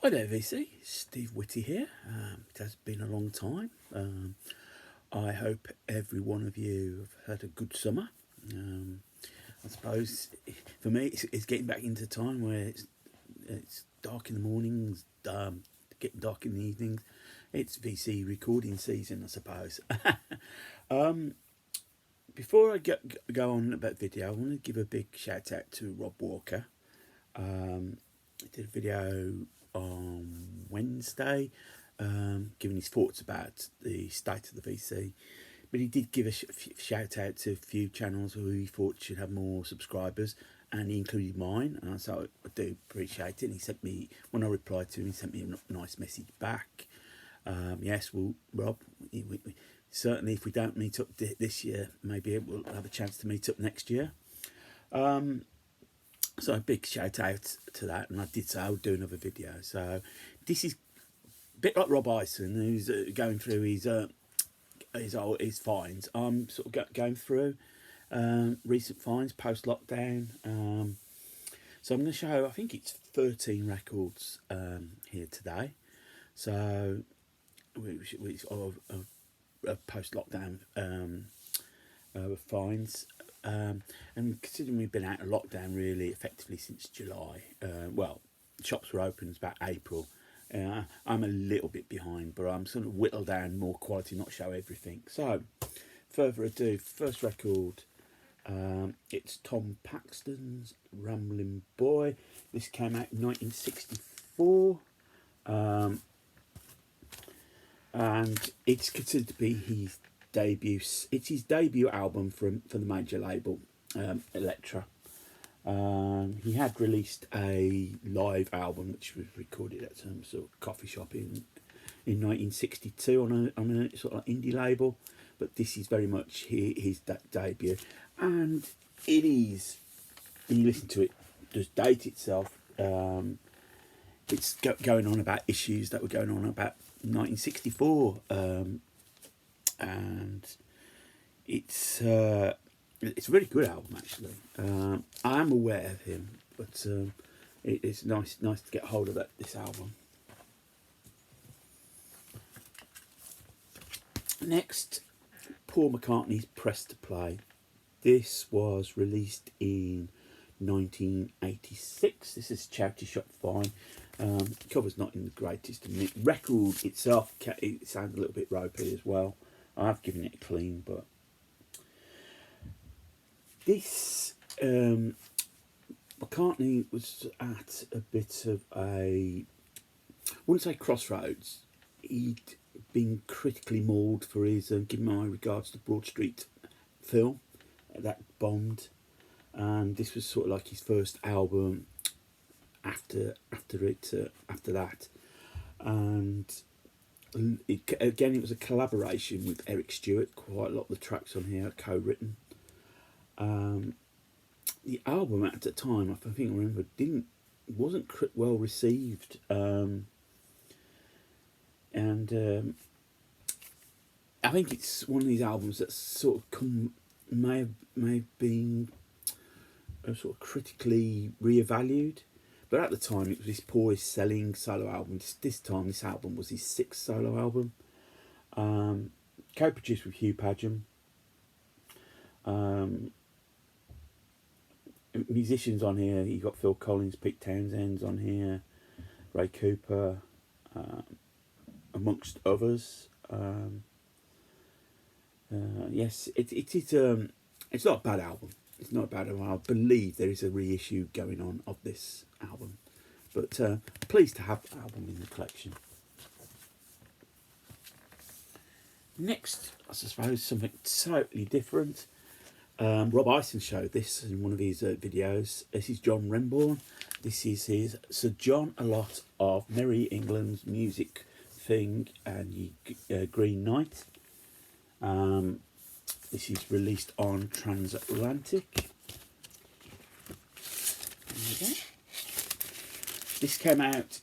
Hi there, VC. Steve Whitty here. It has been a long time. I hope every one of you have had a good summer. I suppose for me, it's getting back into time where it's dark in the mornings, getting dark in the evenings. It's VC recording season, I suppose. um, Before I go on about video, I want to give a big shout out to Rob Walker. He did a video on Wednesday, giving his thoughts about the state of the VC. But he did give a shout out to a few channels who he thought should have more subscribers, and he included mine. And so I do appreciate it. And he sent me, when I replied to him, he sent me a nice message back. Yes, well, Rob, certainly if we don't meet up this year, maybe we'll have a chance to meet up next year. So a big shout out to that, and I did say I would do another video. So this is a bit like Rob Ison, who's going through his finds. I'm sort of going through recent finds post lockdown. So I'm going to show, I think it's 13 records here today. So we post lockdown finds. And considering we've been out of lockdown really effectively since July, well, shops were open about April. I'm a little bit behind, but I'm sort of whittle down more quality, not show everything. So, further ado, first record, it's Tom Paxton's Ramblin' Boy. This came out in 1964, and it's considered to be his debut. It's his debut album from the major label, Elektra. He had released a live album which was recorded at some sort of coffee shop in 1962 on a sort of indie label, but this is very much his debut, and it is, when you listen to it, does date itself. It's going on about issues that were going on about 1964, and it's a really good album actually. I am aware of him, but it's nice to get hold of this album. Next, Paul McCartney's Press to Play. This was released in 1986. This is Charity Shop Fine. Cover's not in the greatest of me. Record itself, it sounds a little bit ropey as well. I have given it a clean, but this McCartney was at a bit of I wouldn't say crossroads. He'd been critically mauled for his Give My Regards to Broad Street film that bombed, and this was sort of like his first album after that, and it was a collaboration with Eric Stewart. Quite a lot of the tracks on here are co-written. The album at the time, I think I remember, wasn't well received, and I think it's one of these albums that sort of may have been sort of critically reevaluated. But at the time, it was his poorest selling solo album. This time, this album was his sixth solo album. Co-produced with Hugh Padgham. Musicians on here, you got Phil Collins, Pete Townsend's on here, Ray Cooper, amongst others. Yes, it is. It's not a bad album. It's not a bad album. I believe there is a reissue going on of this album, but pleased to have the album in the collection. Next, I suppose something totally different. Rob Ison showed this in one of his videos. This is John Renborne. This is his Sir John a Lot of Merry England's Music Thing and Green Night. This is released on Transatlantic. There we go. This came out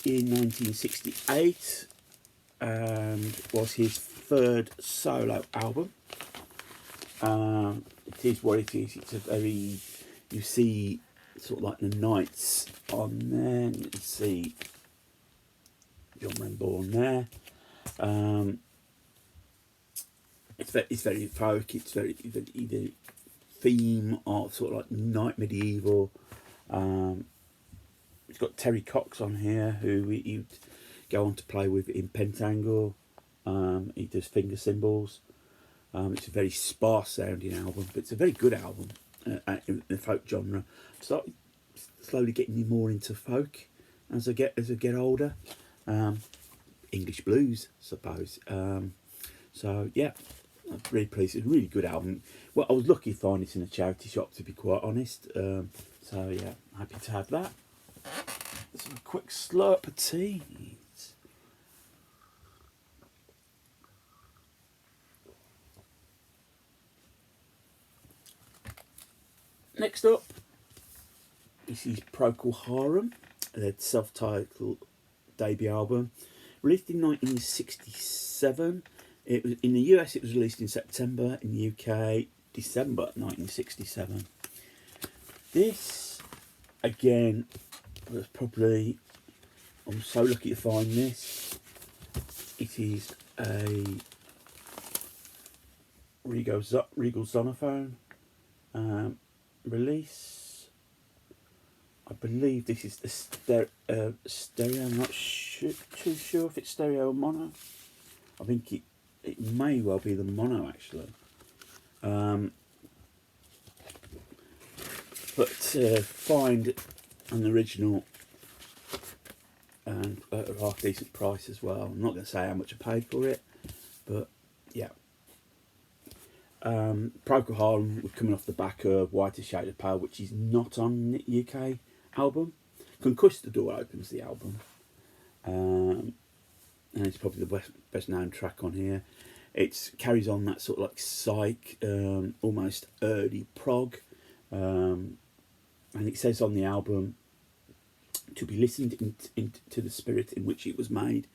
in 1968 and was his third solo album. It is what it is. It's a very, you see sort of like the nights on there. You can see John Renborne there. It's very folk. It's very the theme of sort of like night medieval. It's got Terry Cox on here, who you'd go on to play with in Pentangle. He does finger cymbals. It's a very sparse sounding album, but it's a very good album in the folk genre. I started slowly getting me more into folk as I get older. English blues, I suppose. So yeah, I'm really pleased. It's a really good album. Well, I was lucky to find it in a charity shop, to be quite honest. So yeah, happy to have that. Let's have a quick slurp of tea. Next up, this is Procol Harum, their self-titled debut album, released in 1967. It was in the US. It was released in September. In the UK, December 1967. This, again, was probably, I'm so lucky to find this. It is a Regal Zonophone release. I believe this is the stereo. I'm not too sure if it's stereo or mono. I think it may well be the mono, actually. But find an original and at a half decent price as well. I'm not going to say how much I paid for it, but yeah. Procol Harum, we're coming off the back of Whiter Shade of Pale, which is not on the UK album. Conquistador opens the album, and it's probably the best known track on here. It carries on that sort of like psych, almost early prog, and it says on the album to be listened into the spirit in which it was made.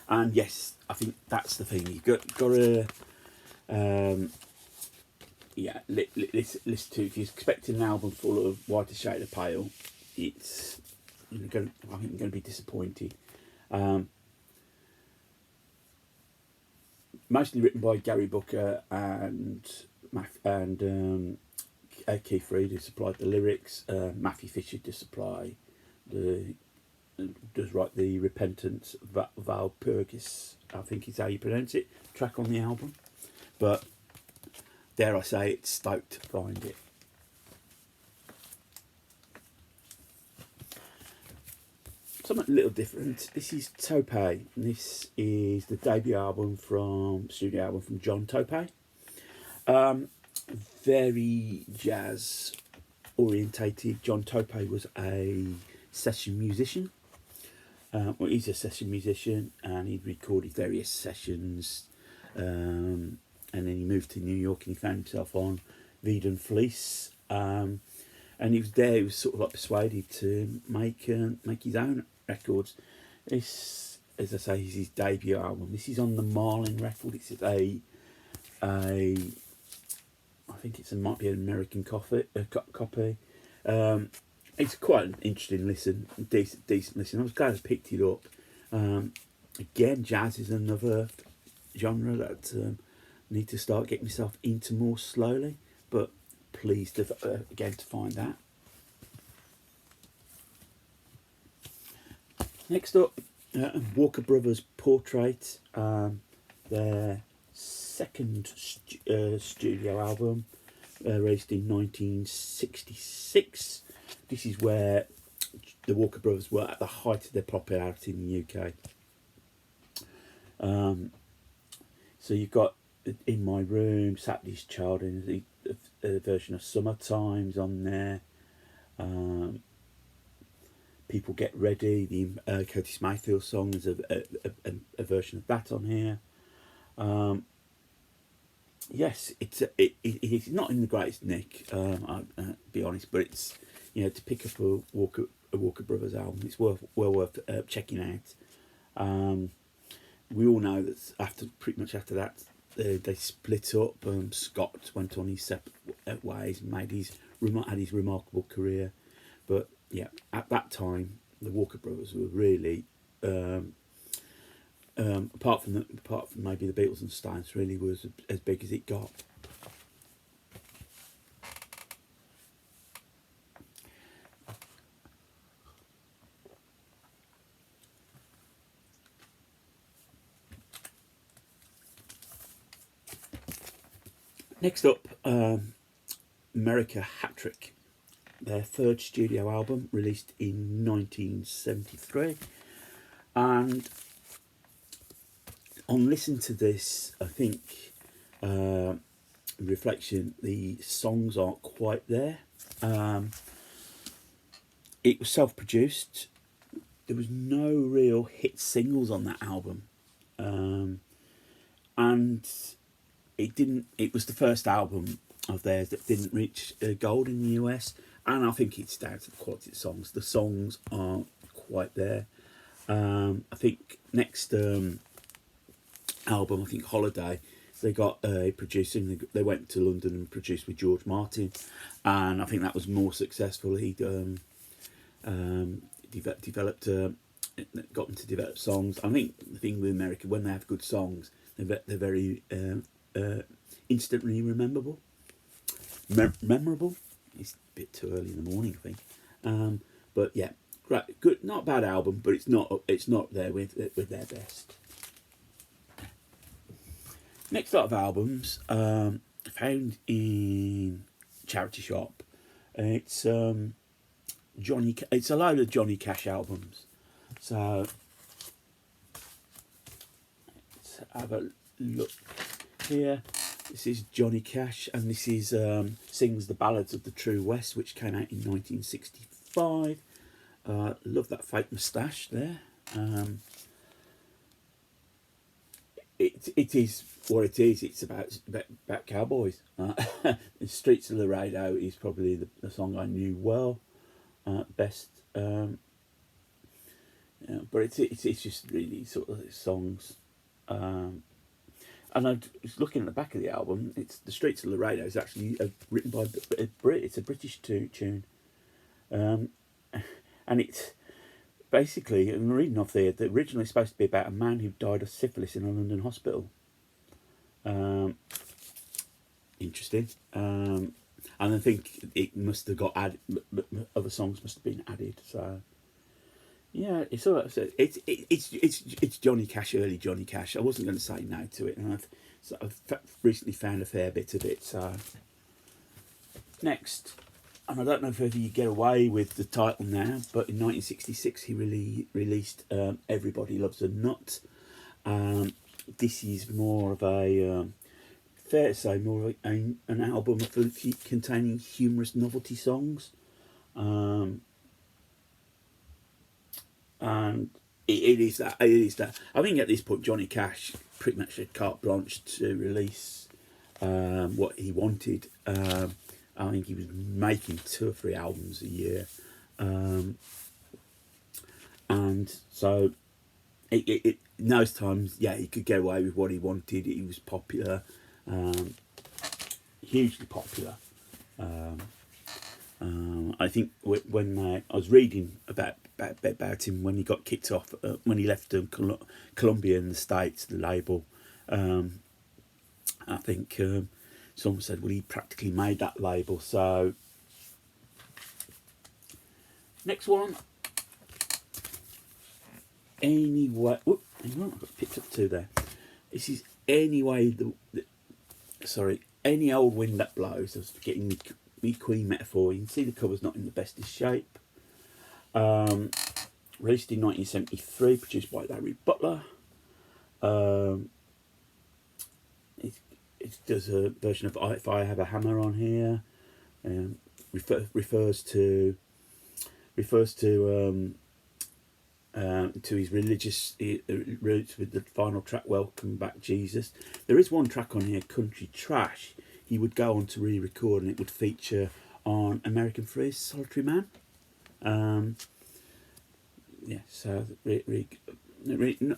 And yes, I think that's the thing. You've got to listen to. If you're expecting an album full of Whiter Shade of Pale, it's I think you're going to be disappointed. Mostly written by Gary Booker and Keith Reid, who supplied the lyrics. Matthew Fisher does write the Repentance Valpurgis, I think is how you pronounce it, track on the album. But dare I say, it's stoked to find it. Something a little different. This is Topay. This is the debut studio album from John Topay. Very jazz orientated. John Topay was a session musician. He's a session musician, and he recorded various sessions. And then he moved to New York and he found himself on Veed and Fleece. And he was there. He was sort of like persuaded to make his own records. This, as I say, is his debut album. This is on the Marlin record. It's I think it might be an American copy. It's quite an interesting listen, decent listen. I was glad I picked it up. Again, jazz is another genre that I need to start getting myself into more slowly, but pleased again to find that. Next up, Walker Brothers Portrait, their second studio album, released in 1966. This is where the Walker Brothers were at the height of their popularity in the UK. So you've got In My Room, Saturday's Child, and a version of Summertime's on there. People Get Ready, the Curtis Mayfield song, is a version of that on here. Yes, it's not in the greatest nick, I'll be honest, but it's, to pick up a Walker Brothers album, it's well worth checking out. We all know that pretty much after that, they split up. Scott went on his separate ways and had his remarkable career. But yeah, at that time, the Walker Brothers were really apart from maybe the Beatles and Stones, really was as big as it got. Next up, America Hat Trick, their third studio album, released in 1973. And on listening to this, I think, reflection, the songs aren't quite there. It was self-produced. There was no real hit singles on that album. And it was the first album of theirs that didn't reach gold in the US, and I think it's down to the quality of the songs. The songs aren't quite there. I think next album, I think Holiday, they got a producing. They went to London and produced with George Martin, and I think that was more successful. He developed, got them to develop songs. I think the thing with America, when they have good songs, they're very instantly memorable. It's a bit too early in the morning, I think. But yeah, great, good, not a bad album, but it's not there with their best. Next lot of albums found in charity shop. It's It's a load of Johnny Cash albums. So let's have a look here. This is Johnny Cash, and this is sings the Ballads of the True West, which came out in 1965. Love that fake moustache there. It is what it is. It's about cowboys. The Streets of Laredo is probably the song I knew well, best. But it's just really sort of songs. And I was looking at the back of the album. It's The Streets of Laredo is actually written by a Brit. It's a British tune, and it's basically, I'm reading off there, that originally it's supposed to be about a man who died of syphilis in a London hospital. Interesting. And I think it must have got added. Other songs must have been added. So yeah, it's all right. It's Johnny Cash, early Johnny Cash. I wasn't going to say no to it, and I've recently found a fair bit of it. So next. And I don't know whether you get away with the title now, but in 1966 he released Everybody Loves a Nut. This is more of a, fair to say, more of an album containing humorous novelty songs. And it is that. I think at this point Johnny Cash pretty much had carte blanche to release what he wanted. I think he was making 2 or 3 albums a year, and so in those times, yeah, he could get away with what he wanted. He was popular, hugely popular. I think when I was reading about him when he got kicked off, when he left Columbia in the States, the label, I think. Someone said, well, he practically made that label. So, next one. Anyway, hang on, I've picked up 2 there. This is Any Old Wind That Blows. I was forgetting the Queen metaphor. You can see the cover's not in the bestest shape. Released in 1973, produced by Larry Butler. It does a version of If I Have a Hammer on here. Refers to his religious roots with the final track, Welcome Back Jesus. There is one track on here, Country Trash. He would go on to re-record, and it would feature on American Free's Solitary Man. Yeah, so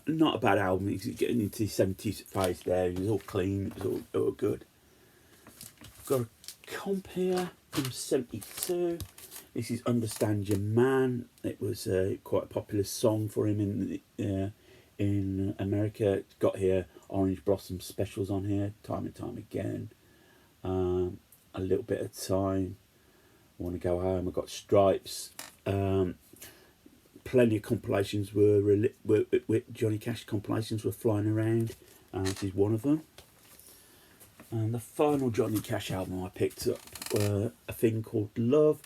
not a bad album. He's getting into the 70s phase there. It was all clean. It was all good. Got a comp here from 72. This is Understand Your Man. It was quite a popular song for him in in America. It's got here Orange Blossom specials on here, time and time again. A little bit of time. I want to go home. I've got Stripes. Plenty of compilations were Johnny Cash compilations were flying around. This is one of them. And the final Johnny Cash album I picked up, a thing called Love.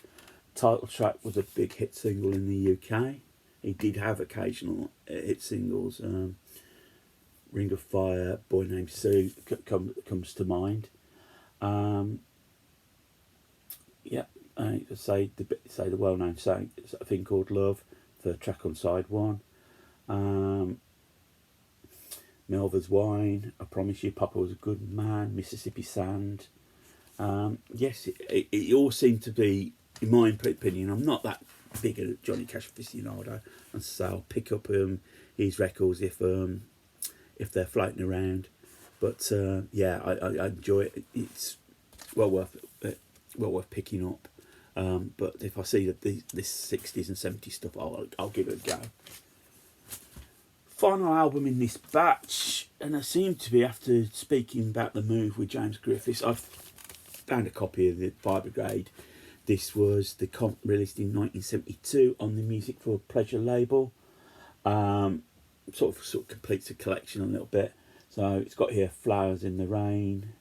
Title track was a big hit single in the UK. He did have occasional hit singles. Ring of Fire, Boy Named Sue comes to mind. Say the well-known song, a thing called Love, the track on side one. Melva's Wine, I Promise You, Papa Was a Good Man, Mississippi Sand. Yes, it all seemed to be, in my opinion, I'm not that big a Johnny Cash aficionado, and so I'll pick up his records if they're floating around. But I enjoy it. It's well worth picking up. But if I see this 60s and 70s stuff, I'll give it a go. Final album in this batch, and I seem to be, after speaking about the move with James Griffiths, I've found a copy of the Vibrato Grade. This was the comp released in 1972 on the Music for Pleasure label. Sort of completes the collection a little bit. So it's got here Flowers in the Rain.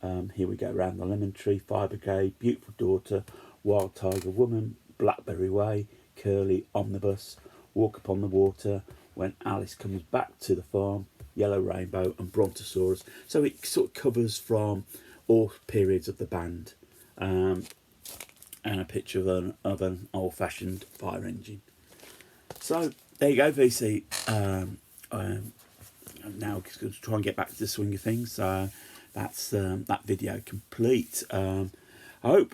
Here we go, Round the Lemon Tree, Vibrato Grade, Beautiful Daughter, Wild Tiger Woman, Blackberry Way, Curly, Omnibus, Walk Upon the Water, When Alice Comes Back to the Farm, Yellow Rainbow and Brontosaurus. So it sort of covers from all periods of the band. And a picture of an old-fashioned fire engine. So there you go, VC. I'm now going to try and get back to the swing of things. So that's that video complete. I hope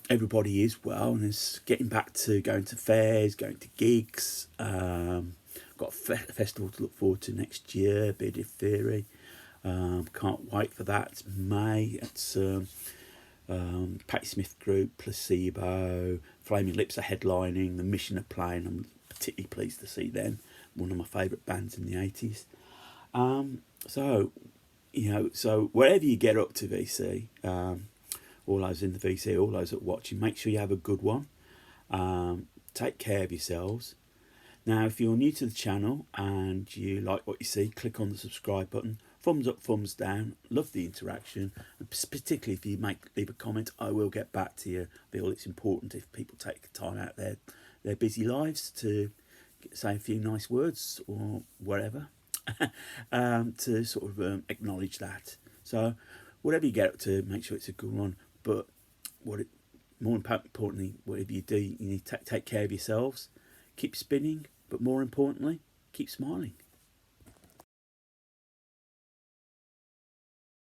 everybody is well and is getting back to going to fairs, going to gigs. Got a festival to look forward to next year, Bearded Theory. Can't wait for that. It's May. It's Patti Smith Group, Placebo, Flaming Lips are headlining, The Mission are playing. I'm particularly pleased to see them. One of my favourite bands in the 80s. So wherever you get up to, VC, all those in the VC, all those that are watching, make sure you have a good one. Take care of yourselves. Now, if you're new to the channel and you like what you see, click on the subscribe button. Thumbs up, thumbs down. Love the interaction. And particularly if you leave a comment, I will get back to you. I feel it's important if people take time out of their busy lives to say a few nice words or whatever, to sort of acknowledge that. So whatever you get up to, make sure it's a good one. But more importantly, whatever you do, you need to take care of yourselves. Keep spinning, but more importantly, keep smiling.